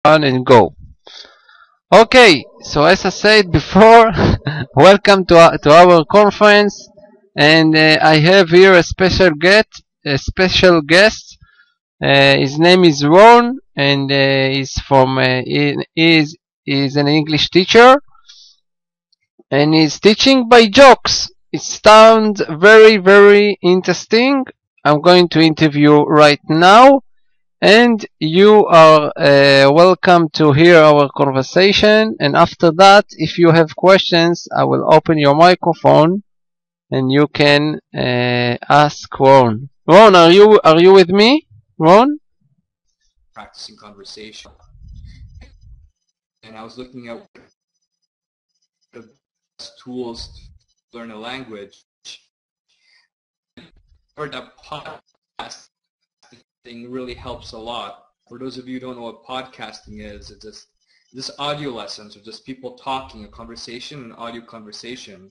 And go. Okay, so as I said before, welcome to our conference, and I have here a special guest. A special guest. His name is Ron, and he's an English teacher, and he's teaching by jokes. It sounds very interesting. I'm going to interview right now. And you are welcome to hear our conversation. And after that, if you have questions, I will open your microphone and you can ask Ron. Ron, are you with me? Ron? Practicing conversation, and I was looking at the best tools to learn a language. Or that podcast thing really helps a lot. For those of you who don't know what podcasting is, it's just audio lessons or just people talking, a conversation, an audio conversation.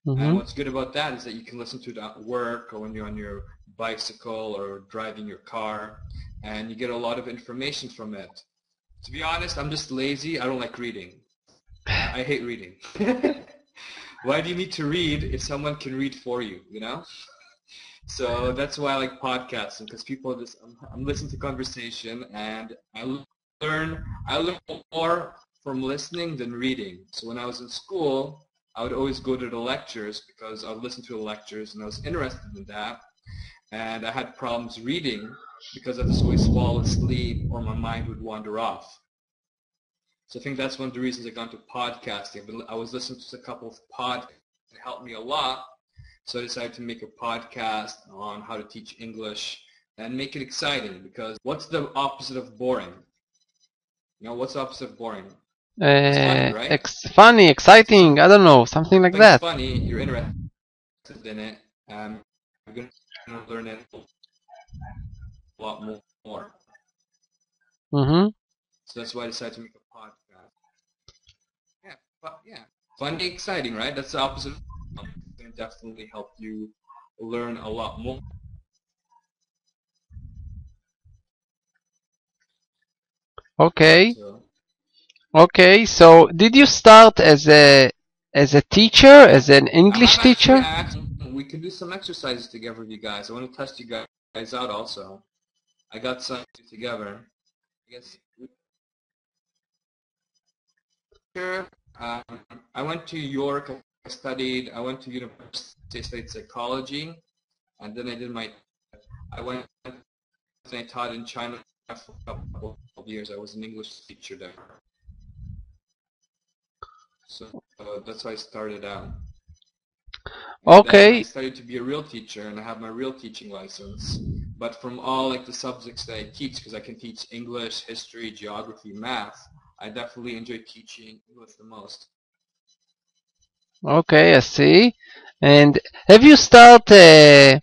And what's good about that is that you can listen to it at work or when you're on your bicycle or driving your car, and you get a lot of information from it. To be honest, I'm just lazy. I don't like reading. I hate reading. Why do you need to read if someone can read for you, you know? So that's why I like podcasting, because I'm listening to conversation, and I learn more from listening than reading. So when I was in school, I would always go to the lectures because I would listen to the lectures and I was interested in that. And I had problems reading because I just always fall asleep or my mind would wander off. So I think that's one of the reasons I got into podcasting. I was listening to a couple of podcasts that helped me a lot. So I decided to make a podcast on how to teach English and make it exciting, because what's the opposite of boring? You know, what's the opposite of boring? It's funny, right? Funny, exciting, I don't know, something like Something's that. funny, you're interested in it, you're going to learn it a lot more. So that's why I decided to make a podcast. Yeah, funny, exciting, right? That's the opposite. It's going to definitely help you learn a lot more. Okay. So, Okay, so did you start as a teacher, as an English teacher? we can do some exercises together with you guys. I want to test you guys out also. I got some together. I guess. I went to York. I went to university, I studied psychology, and then I went and I taught in China for a couple of years. I was an English teacher there. So that's how I started out. And then I studied to be a real teacher, and I have my real teaching license. But from all like the subjects that I teach, because I can teach English, history, geography, math, I definitely enjoy teaching English the most. Okay, I see. And have you started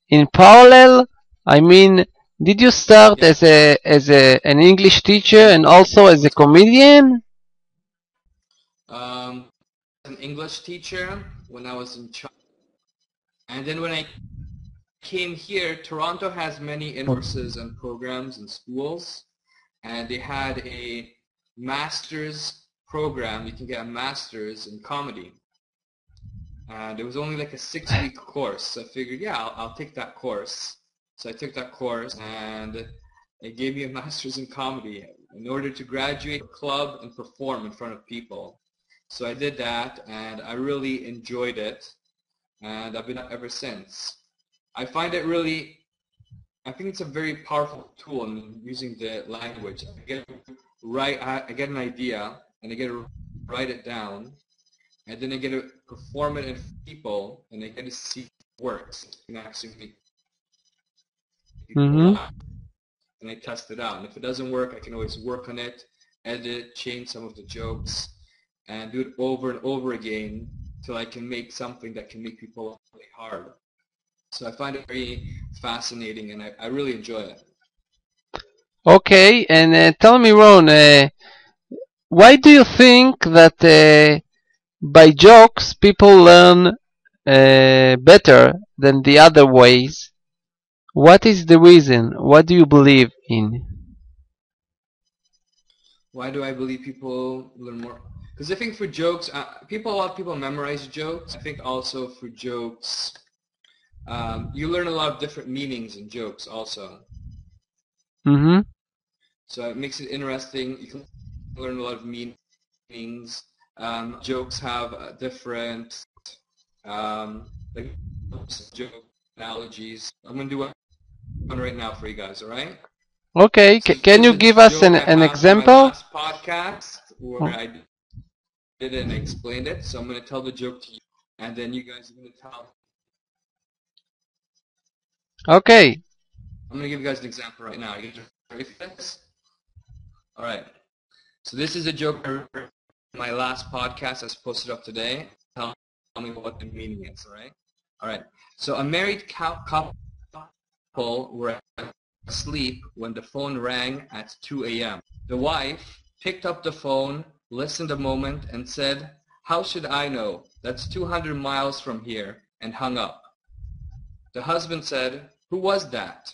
in parallel? I mean, did you start as an English teacher and also as a comedian? An English teacher when I was in China, and then when I came here, Toronto has many courses and programs and schools, and they had a master's program. You can get a master's in comedy. And it was only like a 6-week course. So I figured, yeah, I'll take that course. So I took that course, and it gave me a master's in comedy in order to graduate club and perform in front of people. So I did that, and I really enjoyed it, and I've been up ever since. I find it really, I think it's a very powerful tool in using the language. I get an idea, and I get to write it down, and then I get to perform it in people, and I get to see if it works. I can actually make people laugh, and I test it out. And if it doesn't work, I can always work on it, edit, change some of the jokes, and do it over and over again till I can make something that can make people laugh really hard. So I find it very fascinating, and I really enjoy it. Okay, and tell me, Ron, why do you think that by jokes people learn better than the other ways? What is the reason? What do you believe in? Why do I believe people learn more? Because I think for jokes, a lot of people memorize jokes. I think also for jokes, you learn a lot of different meanings in jokes also. Mm-hmm. So it makes it interesting. You can learn a lot of meanings. Jokes have different like joke analogies. I'm gonna do one right now for you guys. All right. Okay, So can this you is give a us joke I an have from my example? last podcast where Oh, I did it and explained it. So I'm gonna tell the joke to you, and then you guys are gonna tell. okay. I'm gonna give you guys an example right now. You guys ready for this? All right. So this is a joke I heard in my last podcast I posted up today. Tell me what the meaning is, all right? All right. So a married couple were asleep when the phone rang at 2 a.m. The wife picked up the phone, listened a moment, and said, "How should I know? That's 200 miles from here," and hung up. The husband said, "Who was that?"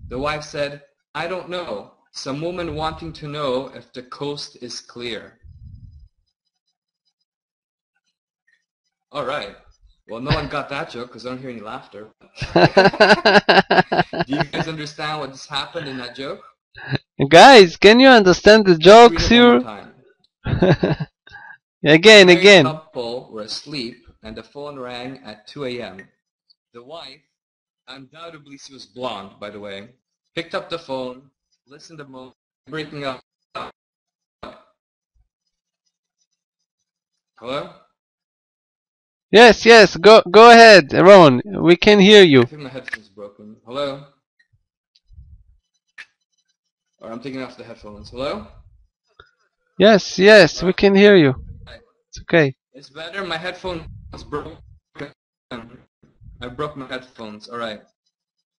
The wife said, "I don't know. Some woman wanting to know if the coast is clear." All right. Well, no one got that joke because I don't hear any laughter. Do you guys understand what just happened in that joke? Guys, can you understand the Let's read jokes it one more here? time. A Again, married again. couple were asleep and the phone rang at 2 a.m. The wife, undoubtedly she was blonde, by the way, picked up the phone, listened a moment, breaking up. Hello? Yes, yes, go ahead, Ron. We can hear I you. think my headphones broken. Hello? Or I'm taking off the headphones. Hello? Yes, yes, we Alright. can hear you. It's okay. It's better. My headphones broke. I broke my headphones. Alright.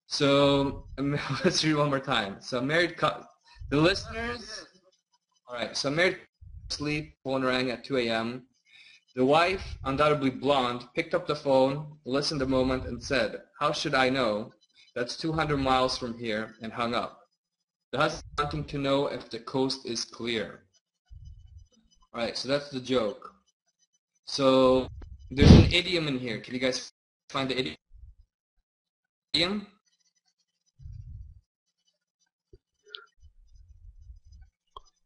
So let's read one more time. So married the listeners. Alright. So married sleep. Phone rang at 2 a.m. The wife, undoubtedly blonde, picked up the phone, listened a moment, and said, "How should I know? That's 200 miles from here," and hung up. The husband wanting to know if the coast is clear. Alright, so that's the joke. So there's an idiom in here. Can you guys find the idiom?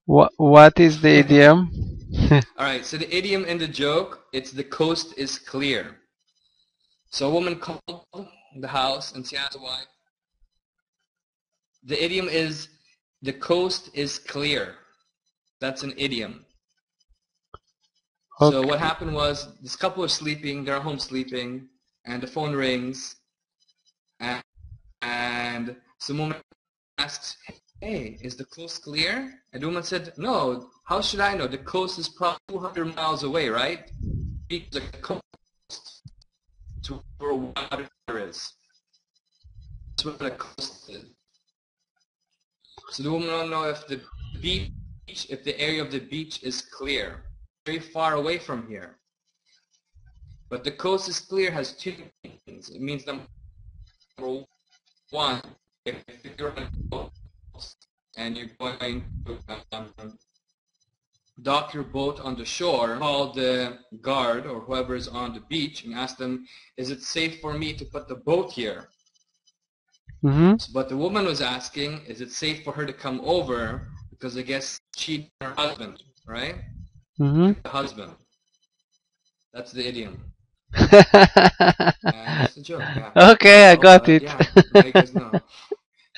What is the idiom? Alright, so the idiom in the joke, it's "the coast is clear." So a woman called the house and she asked the wife. The idiom is "the coast is clear." That's an idiom. So Okay. what happened was this couple are sleeping, they're at home sleeping, and the phone rings, and some woman asks, "Hey, is the coast clear?" And the woman said, "No, how should I know? The coast is probably 200 miles away, right? The coast to where water is. That's what the coast is." So the woman don't know if the beach, if the area of the beach is clear, very far away from here. But the coast is clear has two meanings. It means number one, if you're on a boat and you're going to dock your boat on the shore, call the guard or whoever is on the beach and ask them, "Is it safe for me to put the boat here?" Mm-hmm. But the woman was asking, is it safe for her to come over? Because I guess she her husband, right? Mm-hmm. The husband. That's the idiom. And that's the joke, yeah. Okay, I Well, got it. yeah, now you guys know.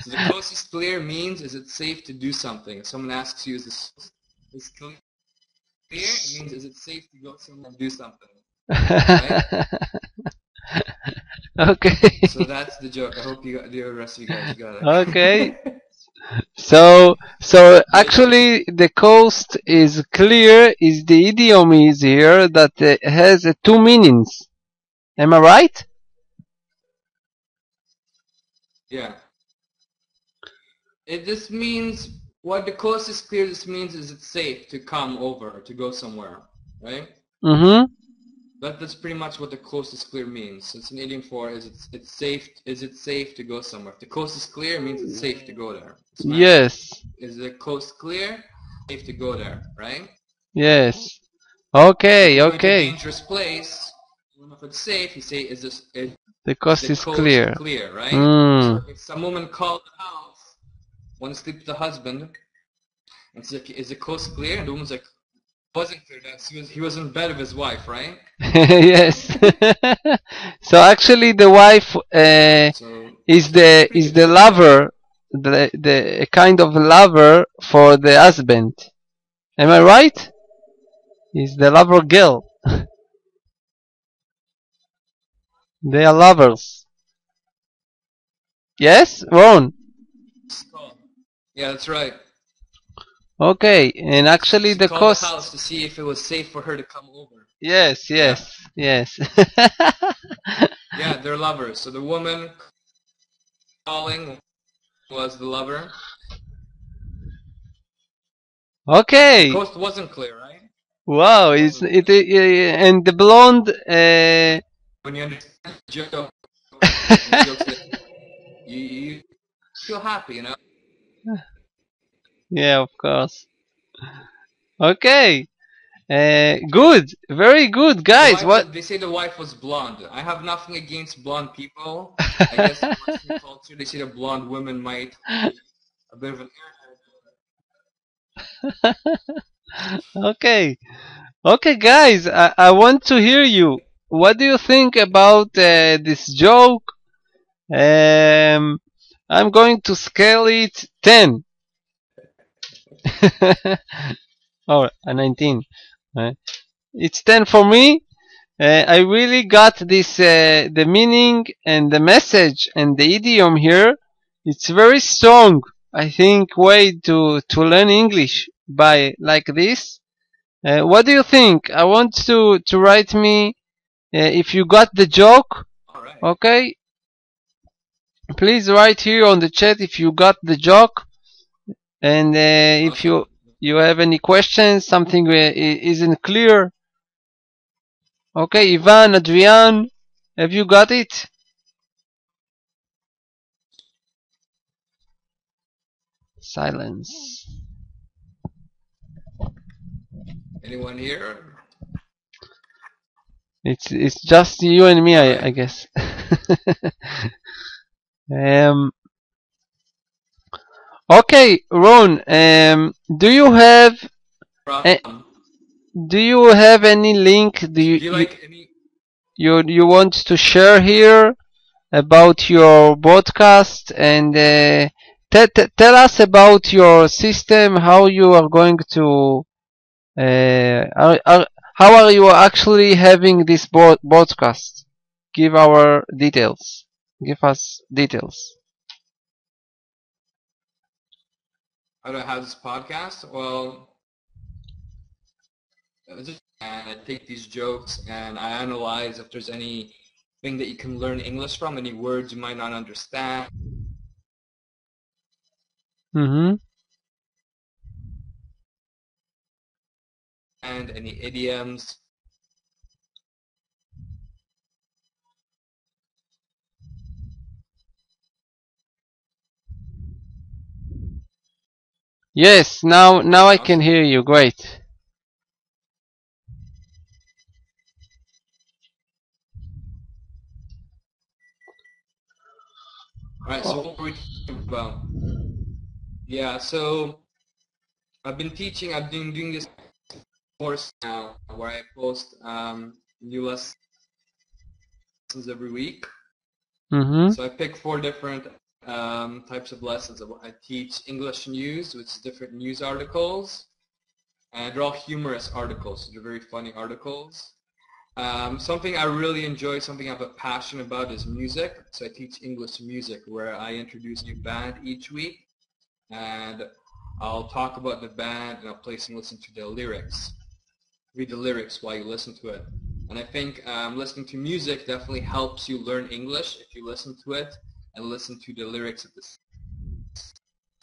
So the coast is clear means, is it safe to do something? If someone asks you, is clear? It means, is it safe to go somewhere and do something? Right? Okay. So that's the joke. I hope the rest of you guys got Okay. it. So But actually the coast is clear is the idiom is here that has two meanings. Am I right? yeah. It just means what the coast is clear just means is it's safe to come over, to go somewhere, right? Mm-hmm. That's pretty much what the coast is clear means. It's an idiom for it's safe. Is it safe to go somewhere? If the coast is clear, it means it's safe to go there. It's an answer. Yes. Is the coast clear? safe to go there, right? Yes. So if Okay, you're going to a okay. dangerous place, you don't know if it's safe. You say, The is coast the is coast clear. clear, right? So Mm. if some woman called the house, wants to sleep with the husband, and she's like, is the coast clear? And the woman's like, wasn't clear. That he was in bed with his wife, right? Yes. So actually, the wife So is it's the pretty is good the to know that. lover, the a kind of lover for the husband. Am I right? Is the lover girl? They are lovers. Yes, Ron. It's called. Yeah, that's right. Okay, and actually She the called the house cost. to see if it was safe for her to come over. Yes, Yeah. yes, yes. Yeah, they're lovers. So the woman calling was the lover. The Okay. coast wasn't clear, right? Wow, It it's wasn't it, clear. and the blonde. When you understand the joke, and the joke's like, you feel happy, you know? Yeah, of course. Okay. Good, very good, The guys. wife, What? they say the wife was blonde. I have nothing against blonde people. I guess in Western culture, they say the blonde women might be a bit of an Okay, okay, guys. I want to hear you. What do you think about this joke? Um, I'm going to scale it 10. Or 19. Uh, it's 10 for me. I really got this, the meaning and the message and the idiom here. It's very strong. I think way to learn English by like this. What do you think? I want to write me if you got the joke. all right. Okay, please write here on the chat if you got the joke, and if Awesome. you have any questions, something isn't clear. Okay, Ivan, Adrian, have you got it? Silence. Anyone here? It's just you and me, All right. I guess. um. Okay, Ron. Do you have a, Problem. do you have any link? Do So you do you like any? you want to share here about your podcast and tell us about your system? How you are going to how are you actually having this broadcast? Give our details. Give us details. How do I have this podcast? Well, and I take these jokes and I analyze if there's anything that you can learn English from, any words you might not understand, Mm-hmm. and any idioms. Yes, now I can Awesome. hear you. Great. All right. So what were we talking about? Yeah. So I've been doing this course now where I post new lessons every week. Mm-hmm. So I pick 4 different types of lessons. I teach English news, which is different news articles, and they're all humorous articles. So they're very funny articles. Something I really enjoy, something I have a passion about is music. So I teach English music where I introduce a new band each week, and I'll talk about the band and I'll play some listen to the lyrics. Read the lyrics while you listen to it. And I think listening to music definitely helps you learn English if you listen to it and listen to the lyrics at the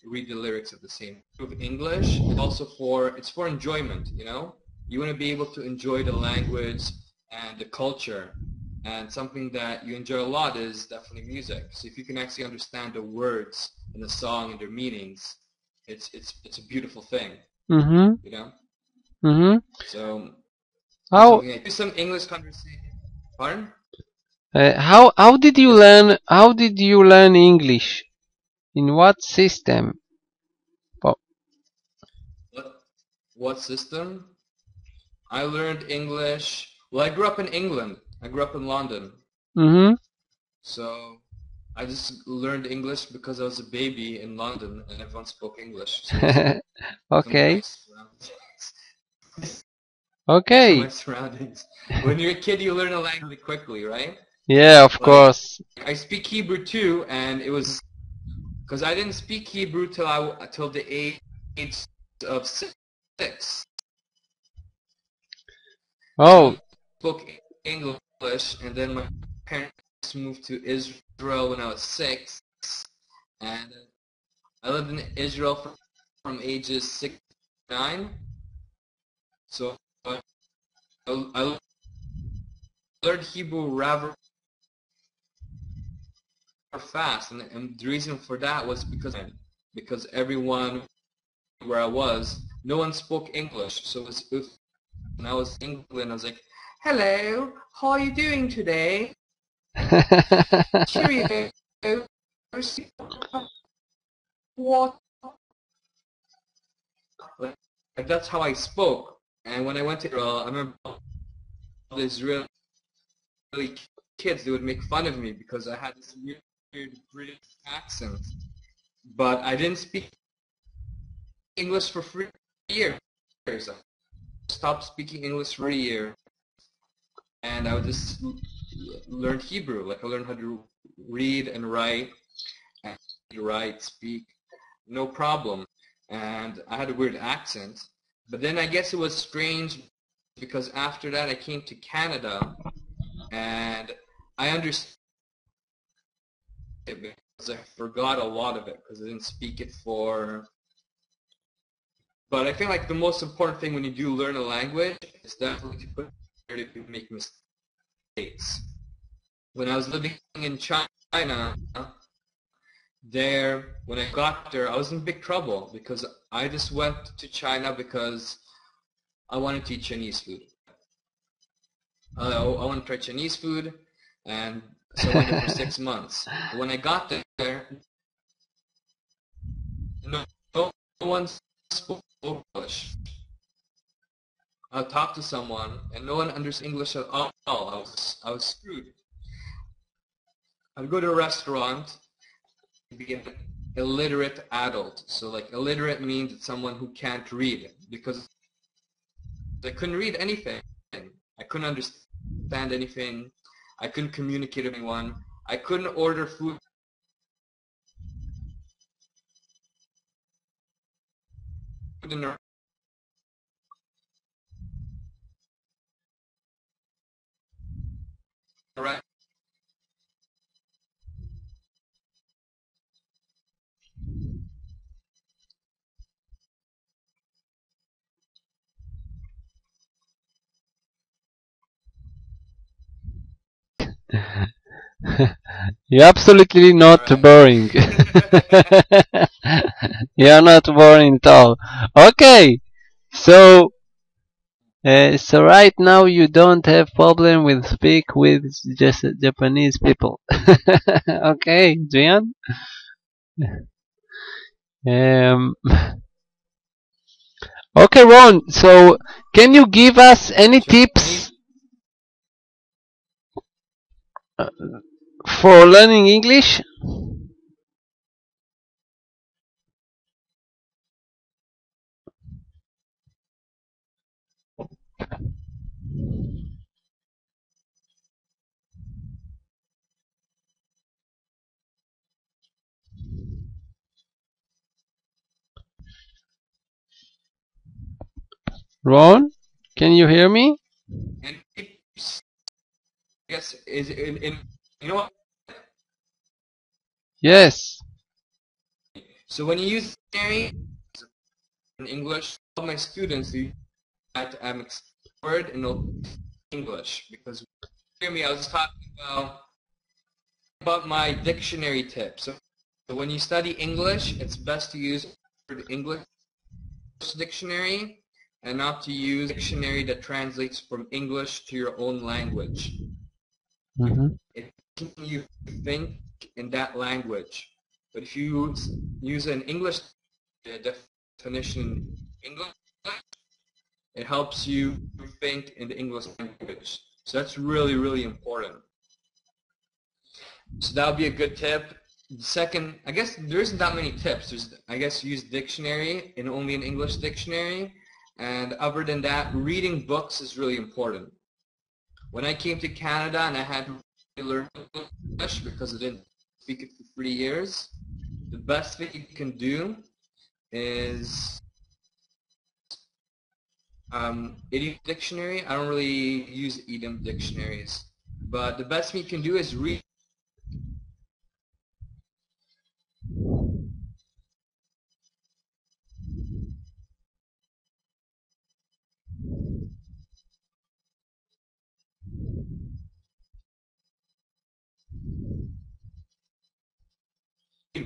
read the lyrics at the same time. With English, it's for enjoyment, you know? You want to be able to enjoy the language and the culture. And something that you enjoy a lot is definitely music. So if you can actually understand the words in the song and their meanings, it's a beautiful thing. Mm-hmm. you know. Mm-hmm. So that's How something I do some English conversation. Pardon? how did you Yes. learn English? In what system? Oh, What system? I learned English. Well, I grew up in England. I grew up in London. mm-hmm. So I just learned English because I was a baby in London and everyone spoke English. So it's from my Okay. surroundings. From my Okay. surroundings. When you're a kid, you learn a language quickly, right? Yeah, of Like, course. I speak Hebrew too, and it was because I didn't speak Hebrew till the age of 6. So Oh. I spoke English, and then my parents moved to Israel when I was 6, and I lived in Israel from ages 6 to 9. So I learned Hebrew rather fast, and the reason for that was because everyone where I was, no one spoke English. So when I was in England, I was like, "Hello, how are you doing today? Cheerio. What?" Like that's how I spoke. And when I went to Israel, I remember all the Israeli kids, they would make fun of me because I had this weird British accent. But I didn't speak English for 3 years. I stopped speaking English for a year, and I would just learn Hebrew. Like I learned how to read and write, speak, no problem. And I had a weird accent. But then I guess it was strange because after that I came to Canada and I understood it because I forgot a lot of it because I didn't speak it for. But I think like the most important thing when you do learn a language is definitely to put if you make mistakes. When I was living in China, when I got there, I was in big trouble because I just went to China because I wanted to eat Chinese food. I want to try Chinese food, and so I went there for 6 months. But when I got there, no one spoke English. I talked to someone, and no one understood English at all. I was screwed. I'd go to a restaurant, be an illiterate adult. So like illiterate means it's someone who can't read because I couldn't read anything. I couldn't understand anything. I couldn't communicate with anyone. I couldn't order food in a restaurant. You're absolutely not Alright. boring. You're not boring at all. Okay, so so right now you don't have problem with speak with just Japanese people. Okay, Jian. Um, okay, Ron. So can you give us any Japanese. tips for learning English? Ron, can you hear me? And tips, I guess, is you know what? Yes. So when you use dictionary in English, all my students do that word in English because hear me, I was talking about my dictionary tips. So when you study English, it's best to use word English dictionary and not to use a dictionary that translates from English to your own language. Mm-hmm. It can you think in that language. But if you use an English definition in English, it helps you think in the English language. So that's really, really important. So that would be a good tip. Second, I guess there isn't that many tips. I guess use dictionary and only an English dictionary. And other than that, reading books is really important. When I came to Canada and I had to learn English because I didn't speak it for 3 years, the best thing you can do is idiom dictionary. I don't really use idiom dictionaries, but the best thing you can do is read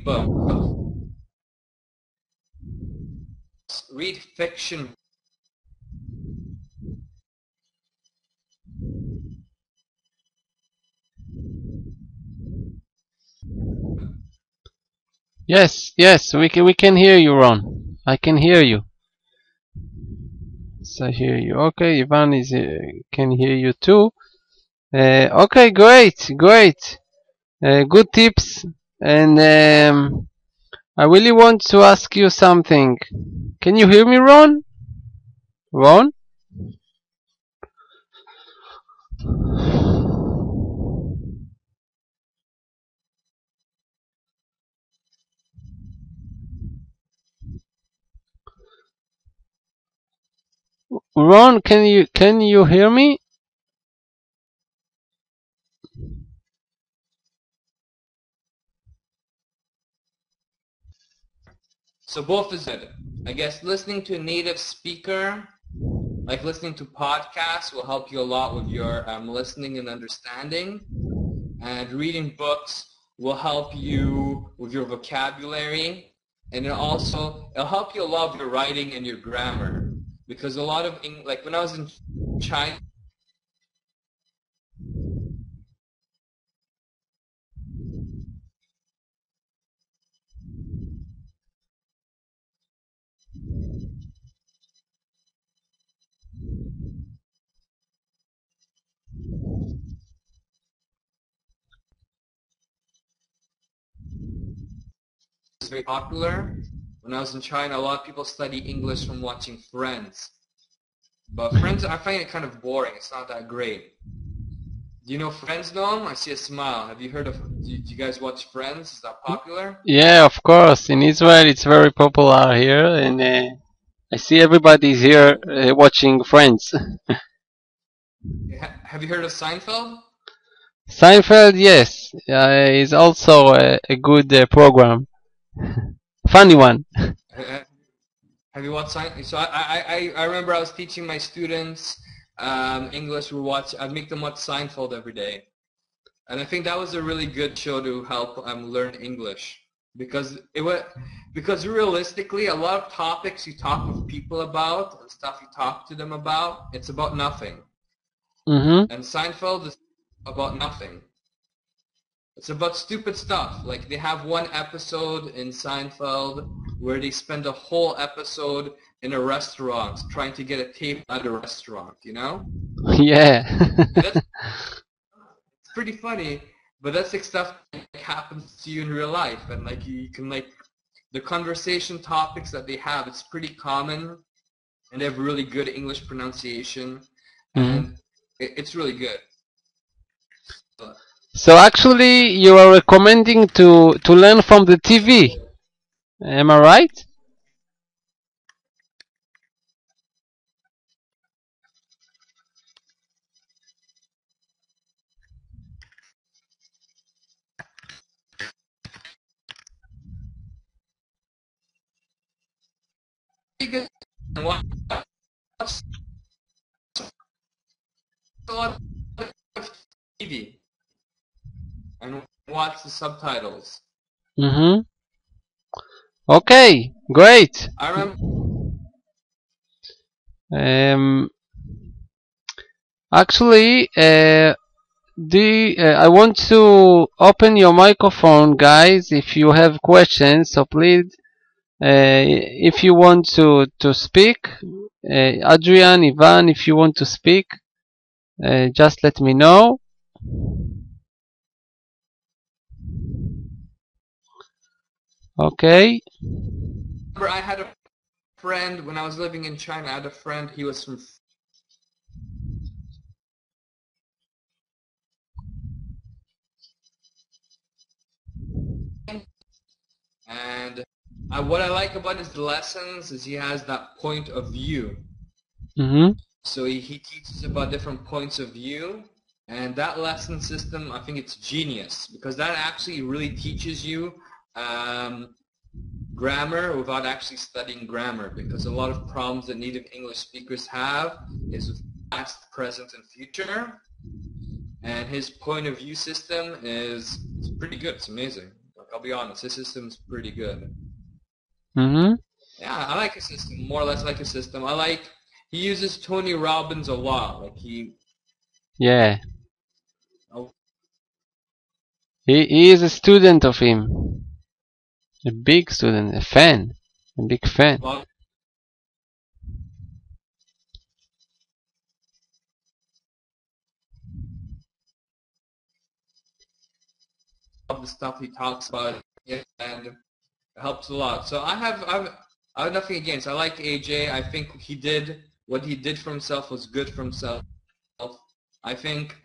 books, read fiction. Yes, yes, we can hear you, Ron. I can hear you. So I hear you. Okay, Ivan is can hear you too. Okay, great, great. Good tips. And I really want to ask you something. Can you hear me, Ron? Ron? Ron, can you hear me? So both is good. I guess listening to a native speaker, like listening to podcasts, will help you a lot with your listening and understanding. And reading books will help you with your vocabulary. And it'll help you a lot with your writing and your grammar. Because a lot of, like when I was in China, it's very popular. When I was in China, a lot of people study English from watching Friends. But Friends, I find it kind of boring. It's not that great. Do you know Friends, Noam? I see a smile. Have you heard of, do you guys watch Friends? Is that popular? Yeah, of course. In Israel, it's very popular here, and I see everybody's here watching Friends. Have you heard of Seinfeld? Seinfeld, yes, is also a good program, funny one. Have you watched Seinfeld? So I remember I was teaching my students English. I'd make them watch Seinfeld every day. And I think that was a really good show to help learn English. Because realistically, a lot of topics you talk with people about and stuff you talk to them about, it's about nothing. Mm-hmm. And Seinfeld is about nothing. It's about stupid stuff. Like they have one episode in Seinfeld where they spend a whole episode in a restaurant trying to get a table at a restaurant, you know? Yeah. It's pretty funny, but that's like stuff that happens to you in real life. And like you can like, the conversation topics that they have, it's pretty common. And they have really good English pronunciation. And it's really good. So actually, you are recommending to learn from the TV. Am I right? Pretty good. And watch a lot of TV and watch the subtitles. Mm-hmm. Okay, great. I remember Um, actually, I want to open your microphone, guys, if you have questions. So please, if you want to speak, Adrian, Ivan, if you want to speak, just let me know. Okay. Remember, I had a friend when I was living in China. I had a friend. He was from and what I like about his lessons is he has that point of view. Mm-hmm. So he teaches about different points of view, and that lesson system, I think it's genius because that actually really teaches you grammar without actually studying grammar, because a lot of problems that native English speakers have is with past, present, and future. And his point of view system is pretty good. It's amazing. Like, I'll be honest, his system's pretty good. Mm-hmm. Yeah, I like his system. More or less like his system. He uses Tony Robbins a lot. Yeah. Oh, He is a student of him. A big student, a fan. A big fan. a lot of the stuff he talks about, and it helps a lot. So I have nothing against. I like AJ. I think what he did for himself was good for himself. I think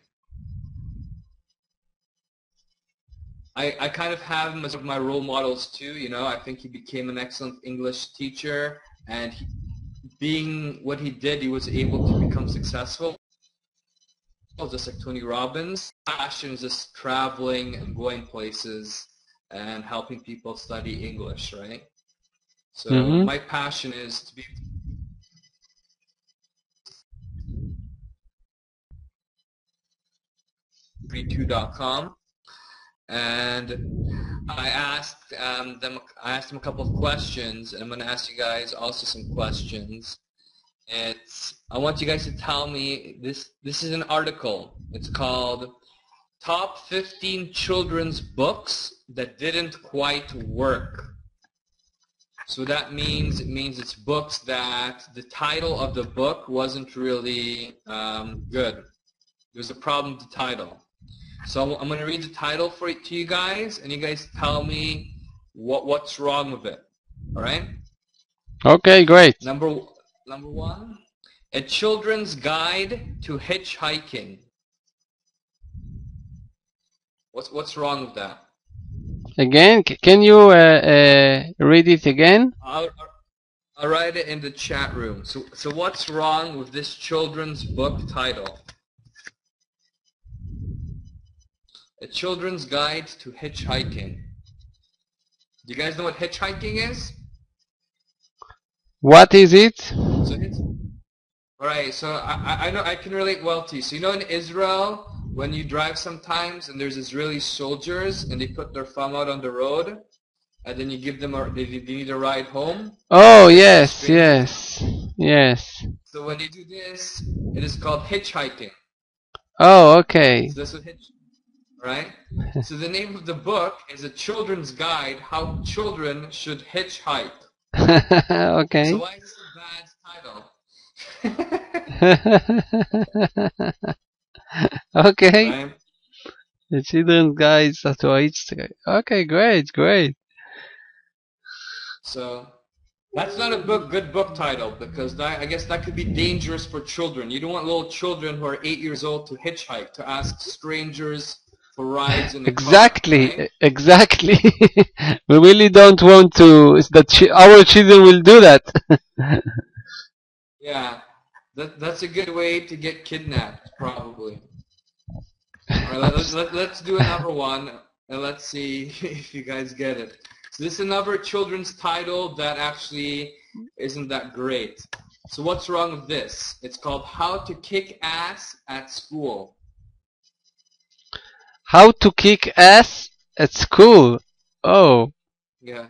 I kind of have him as one of my role models too. I think he became an excellent English teacher, and being what he did, he was able to become successful, just like Tony Robbins. Passion is just traveling and going places and helping people study English, right? So Mm-hmm. my passion is to be 32.com, and I asked I asked them a couple of questions, and I'm going to ask you guys also some questions. I want you guys to tell me, this is an article. It's called Top 15 Children's Books That Didn't Quite Work. So that means it's books that the title of the book wasn't really good. There's a problem with the title. So I'm going to read the title to you guys, and you guys tell me what's wrong with it. All right? Okay, great. Number one, A Children's Guide to Hitchhiking. What's wrong with that? Again, can you read it again? I'll write it in the chat room. So what's wrong with this children's book title? A Children's Guide to Hitchhiking. Do you guys know what hitchhiking is? What is it? So all right, so I know I can relate well to you. So in Israel, when you drive sometimes and there's Israeli soldiers and they put their thumb out on the road, and then you give them they need a ride home. Oh, yes, yes, yes. So when you do this, it is called hitchhiking. Oh, okay. So this is right? So the name of the book is A Children's Guide How Children Should Hitchhike. Okay. So why is this a bad title? Okay. Right? The children's guides to each. Okay, great, great. So that's not a good book title, because I guess that could be dangerous for children. You don't want little children who are 8 years old to hitchhike, to ask strangers for rides in the Exactly, car, right? exactly. We really don't want to. Our children will do that. Yeah, that's a good way to get kidnapped, probably. All right, let's do another one, and let's see if you guys get it. So this is another children's title that actually isn't that great. So what's wrong with this? It's called How to Kick Ass at School. How to kick ass at school. Oh. Yeah.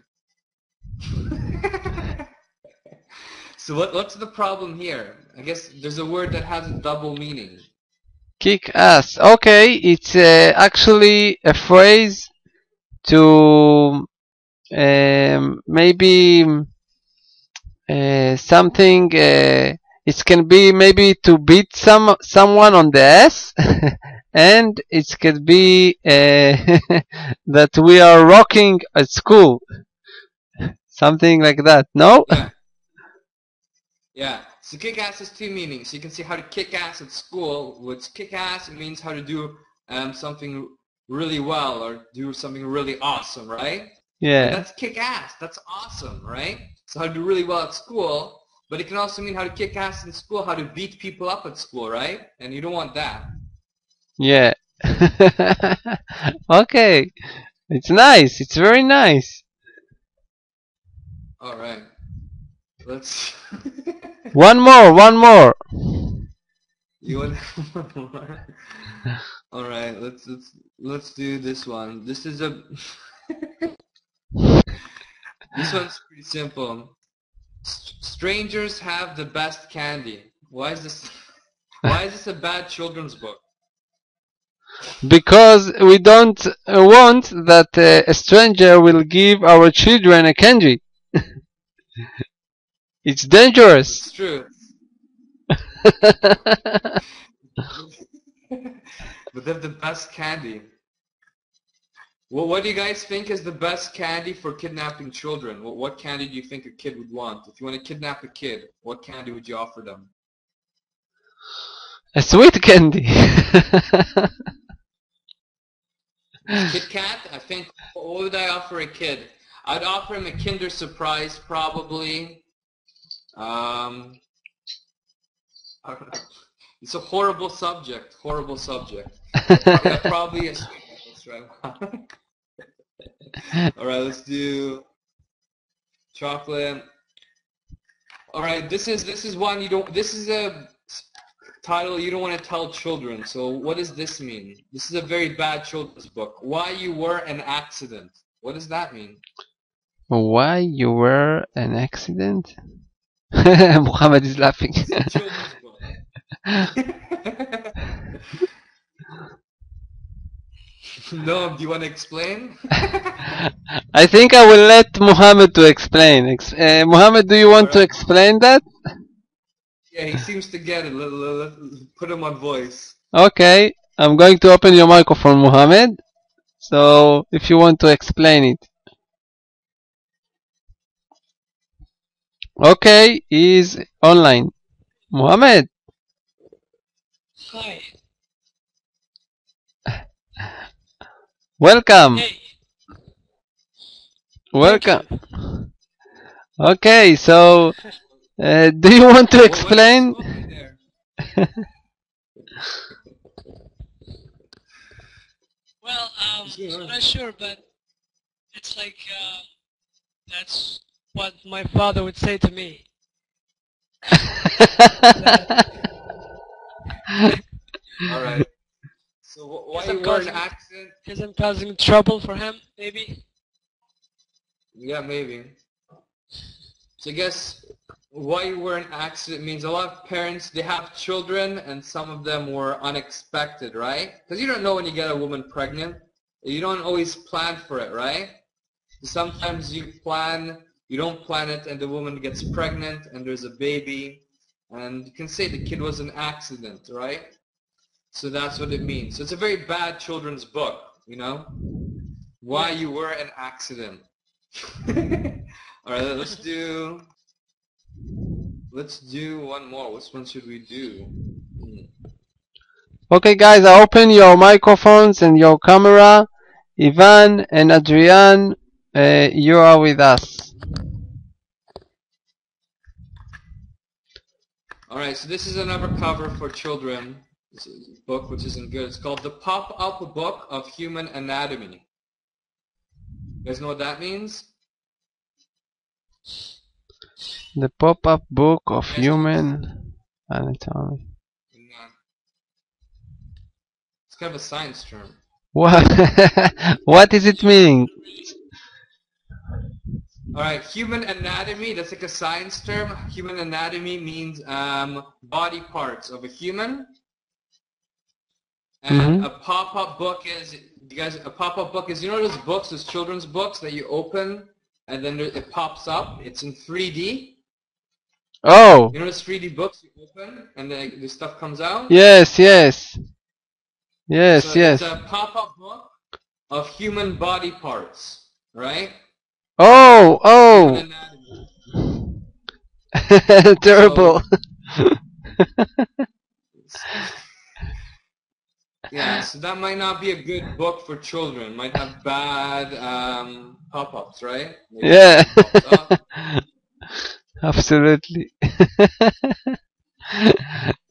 So what's the problem here? I guess there's a word that has a double meaning. Kick ass. Okay, it's actually a phrase to maybe something. It can be maybe to beat someone on the ass, and it could be that we are rocking at school, something like that. No? Yeah. Yeah. So kick ass has two meanings. You can see how to kick ass at school. What's kick ass? It means how to do something really well or do something really awesome, right? And Yeah. that's kick ass. That's awesome, right? So how to do really well at school, but it can also mean how to kick ass in school, how to beat people up at school, right? And you don't want that. Yeah. Okay. It's nice. It's very nice. All right. Let's. One more. One more. You want more? All right. Let's do this one. This is a. This one's pretty simple. Strangers have the best candy. Why is this? Why is this a bad children's book? Because we don't want that a stranger will give our children a candy. It's dangerous. It's true. But they have the best candy. Well, what do you guys think is the best candy for kidnapping children? What candy do you think a kid would want? If you want to kidnap a kid, what candy would you offer them? A sweet candy. Kit Kat? I think, what would I offer a kid? I'd offer him a Kinder Surprise, probably. I don't know. It's a horrible subject. Horrible subject. Yeah, probably a sweet. Let's try one. All right, let's do chocolate. All right, this is one you don't. This is a title you don't want to tell children. So what does this mean? This is a very bad children's book. Why You Were an Accident. What does that mean? Why you were an accident? Mohammed is laughing. It's a children's book. No, do you want to explain? I think I will let Mohammed to explain. Mohammed, do you want to explain that? Yeah, he seems to get it. Put him on voice. Okay, I'm going to open your microphone, Mohammed. So if you want to explain it. Okay, he's online. Mohammed. Hi. Welcome. Hey. Welcome. Okay, so do you want to explain? Well, I'm not sure, but it's like that's what my father would say to me. All right. So why you were an accident? Because I'm causing trouble for him, maybe. Yeah, maybe. So I guess why you were an accident means a lot of parents, they have children and some of them were unexpected, right? Because you don't know when you get a woman pregnant. You don't always plan for it, right? Sometimes you don't plan it and the woman gets pregnant and there's a baby and you can say the kid was an accident, right? So that's what it means. So it's a very bad children's book, you know? Why you were an accident. All right, let's do one more. Which one should we do? Okay, guys, I open your microphones and your camera. Ivan and Adrian, you are with us. All right, so this is another cover for children. This is a book which isn't good. It's called The Pop-Up Book of Human Anatomy. You guys know what that means? The pop-up book of human anatomy. It's kind of a science term. What? What is it meaning? All right, human anatomy, that's like a science term. Human anatomy means body parts of a human. And a pop-up book is, a pop-up book is, you know those books, those children's books that you open and then it pops up? It's in 3D. Oh. You know those 3D books you open and the stuff comes out? Yes, yes. Yes, so yes. It's a pop-up book of human body parts, right? Oh, Human anatomy. Terrible. Yeah, so that might not be a good book for children. Might have bad pop-ups, right? Maybe yeah. up. Absolutely.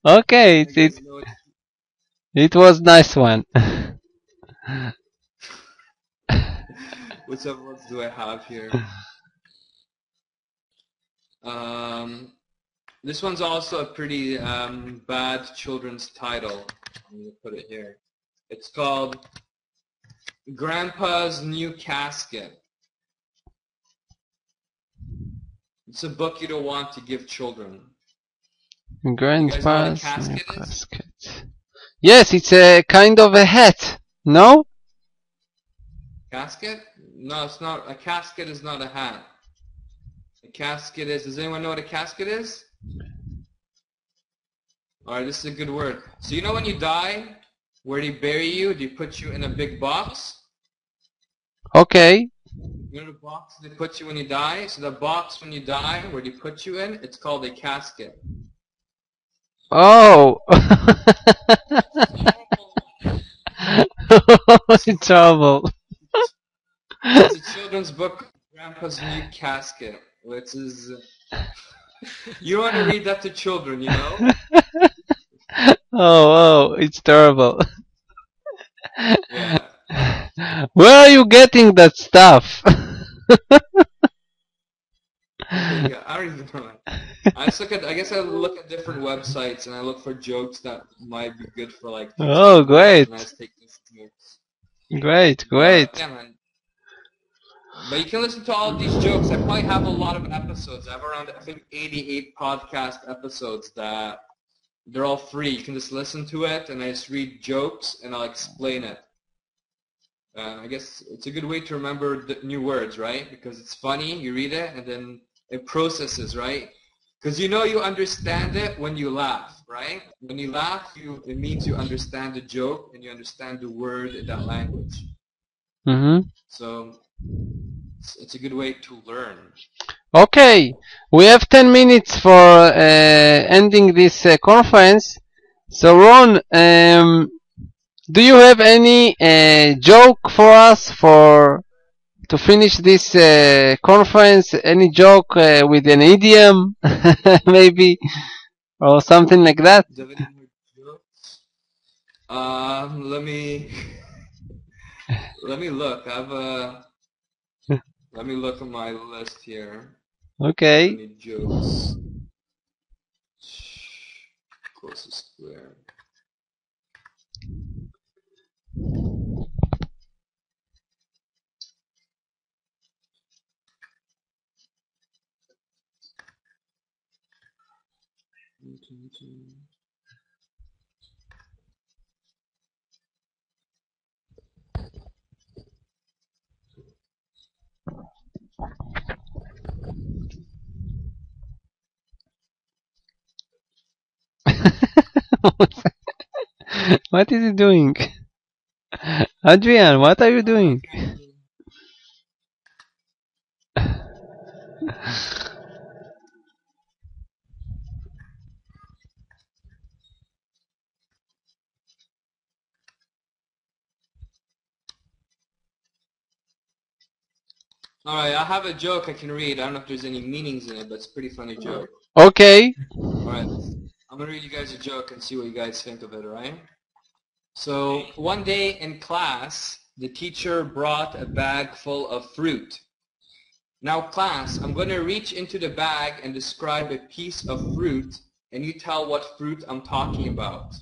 Okay, it was nice one. Which other ones do I have here? This one's also a pretty bad children's title. I'm going to put it here. It's called Grandpa's New Casket. It's a book you don't want to give children. Grandpa's New Casket. Yes, it's a kind of a hat, no? Casket? No, it's not. A casket is not a hat. A casket is, does anyone know what a casket is? Alright, this is a good word. So you know when you die, where they bury you, they put you in a big box? Okay. You know the box they put you when you die? So the box when you die, where they put you in, it's called a casket. Oh. It's terrible. It's a children's book, Grandpa's New Casket, which is... You want to read that to children, you know? Oh, it's terrible. Yeah. Where are you getting that stuff? Yeah, I don't even know. I guess I look at different websites and I look for jokes that might be good for like. Oh, great. And I just take these jokes. Great. Yeah, man. But you can listen to all of these jokes. I probably have a lot of episodes. I have around, I think, 88 podcast episodes that they're all free. You can just listen to it and I just read jokes and I'll explain it. I guess it's a good way to remember the new words, right? Because it's funny, you read it and then it processes, right? Because you know you understand it when you laugh, right? When you laugh, it means you understand the joke and you understand the word in that language. So it's a good way to learn. Okay, we have 10 minutes for ending this conference. So Ron, do you have any joke for us to finish this conference? Any joke with an idiom, maybe, or something like that? Do you have any more jokes? Let me look. Let me look at my list here. Okay. Any jokes? Closest square. What is he doing? Adrian, what are you doing? Alright, I have a joke I can read. I don't know if there's any meanings in it, but it's a pretty funny joke. Okay. Alright, I'm gonna read you guys a joke and see what you guys think of it, alright? So, one day in class, the teacher brought a bag full of fruit. Now class, I'm going to reach into the bag and describe a piece of fruit, and you tell what fruit I'm talking about.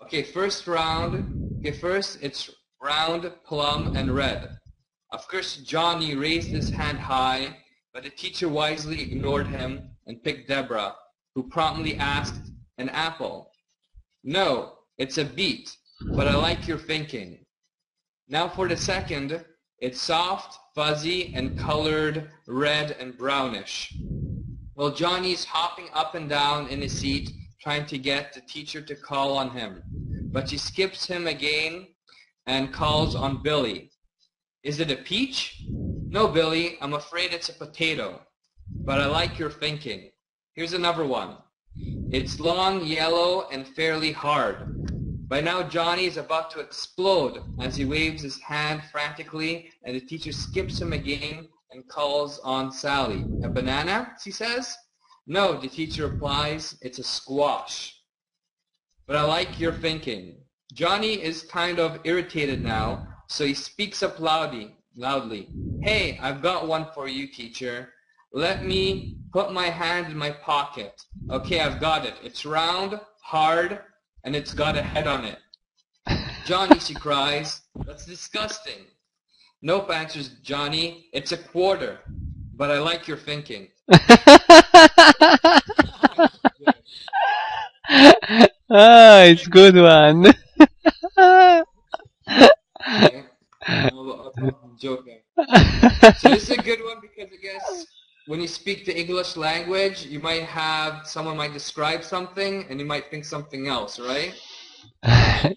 Okay, first it's round, plum, and red. Of course, Johnny raised his hand high but the teacher wisely ignored him and picked Deborah, who promptly asked, an apple. No, it's a beet, but I like your thinking. Now for the second, it's soft, fuzzy, and colored red and brownish. Well, Johnny's hopping up and down in his seat, trying to get the teacher to call on him. But she skips him again and calls on Billy. Is it a peach? No, Billy, I'm afraid it's a potato. But I like your thinking. Here's another one. It's long, yellow, and fairly hard. By now, Johnny is about to explode as he waves his hand frantically, and the teacher skips him again and calls on Sally. A banana, she says? No, the teacher replies, it's a squash. But I like your thinking. Johnny is kind of irritated now, so he speaks up loudly. Hey, I've got one for you, teacher. Let me put my hand in my pocket. Okay, I've got it. It's round, hard, and it's got a head on it. Johnny, she cries. That's disgusting. Nope, answers Johnny. It's a quarter. But I like your thinking. Ah, it's good one. Okay. I'm joking. So this is a good one because I guess when you speak the English language, you might have, someone might describe something and you might think something else, right?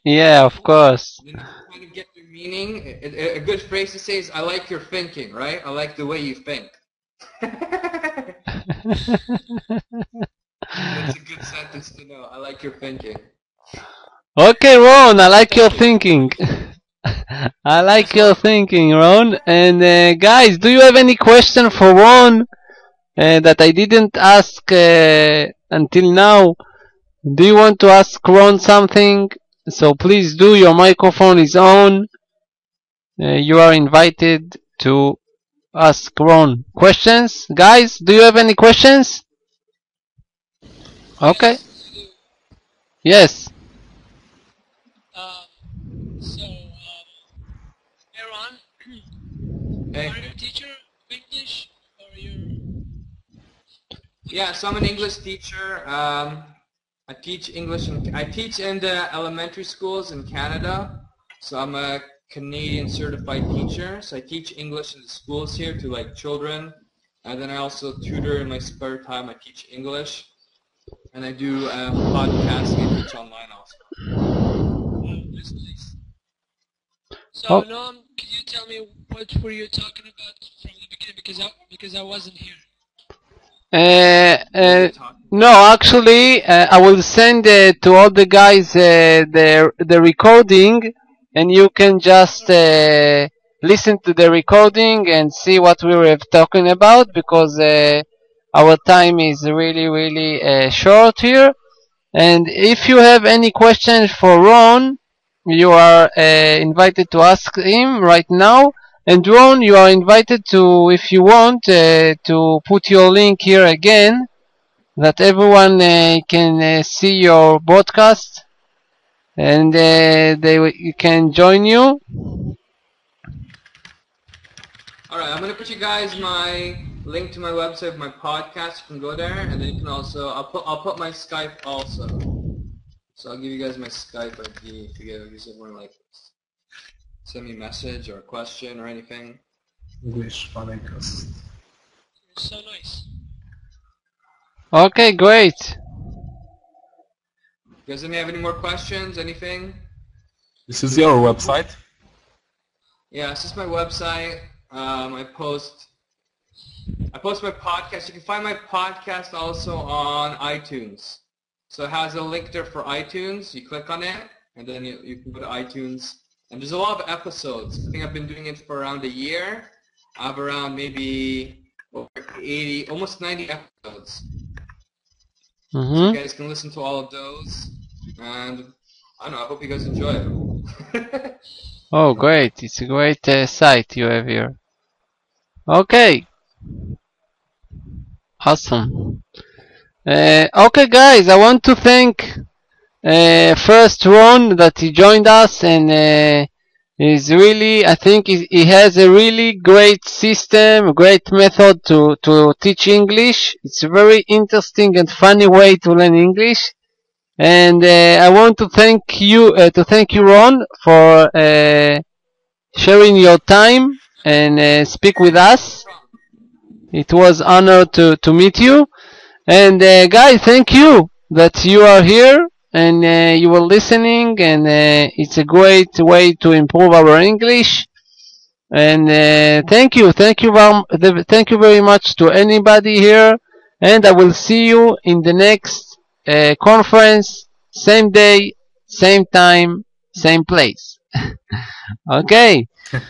Yeah, of course. Then you kind of get the meaning. A good phrase to say is, I like your thinking, right? I like the way you think. That's a good sentence to know. I like your thinking. Okay, Ron, I like your thinking. I like your thinking, Ron. And guys, do you have any question for Ron that I didn't ask until now? Do you want to ask Ron something? So please do. Your microphone is on. You are invited to ask Ron questions. Guys, do you have any questions? Okay. Yes. Aaron, Hey. are you a teacher of English or you? Yeah, so I'm an English teacher. I teach English I teach in the elementary schools in Canada. So I'm a Canadian certified teacher. So I teach English in the schools here to like children. And then I also tutor in my spare time. I teach English. And I do podcasting and teach online also. That's nice. So Oh. Noam, can you tell me what were you talking about from the beginning because I wasn't here. No, actually, I will send to all the guys the recording, and you can just listen to the recording and see what we were talking about, because our time is really short here. And if you have any questions for Ron, you are invited to ask him right now. And Ron, you are invited to, if you want, to put your link here again, that everyone can see your broadcast, and you can join you. Alright, I'm going to put you guys my link to my website, my podcast. You can go there, and then you can also, I'll put my Skype also. So I'll give you guys my Skype ID if you guys want to like send me a message or a question or anything. English podcast. So nice. Okay, great. You guys have any more questions, anything? This is your website? Yeah, this is my website. I post my podcast. You can find my podcast also on iTunes. So it has a link there for iTunes. You click on it, and then you can go to iTunes. And there's a lot of episodes. I think I've been doing it for around a year. I have around maybe over 80, almost 90 episodes. So you guys can listen to all of those. And I don't know, I hope you guys enjoy it. Oh, great. It's a great site you have here. Okay. Awesome. Okay, guys, I want to thank first Ron that he joined us, and He's really, I think he has a really great system, a great method to teach English. It's a very interesting and funny way to learn English. And I want to thank you, Ron, for sharing your time and speak with us. It was honor to meet you. And guys, thank you that you are here and you were listening. And it's a great way to improve our English. And thank you very much to anybody here. And I will see you in the next conference, same day, same time, same place. Okay. Wow,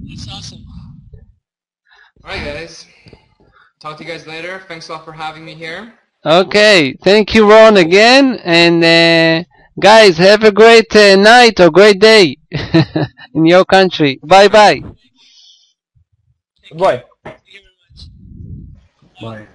that's awesome. Alright guys. Talk to you guys later. Thanks a lot for having me here. Okay. Thank you, Ron, again. And guys, have a great night or great day in your country. Bye bye. Thank you. Bye. Thank you very much. Bye.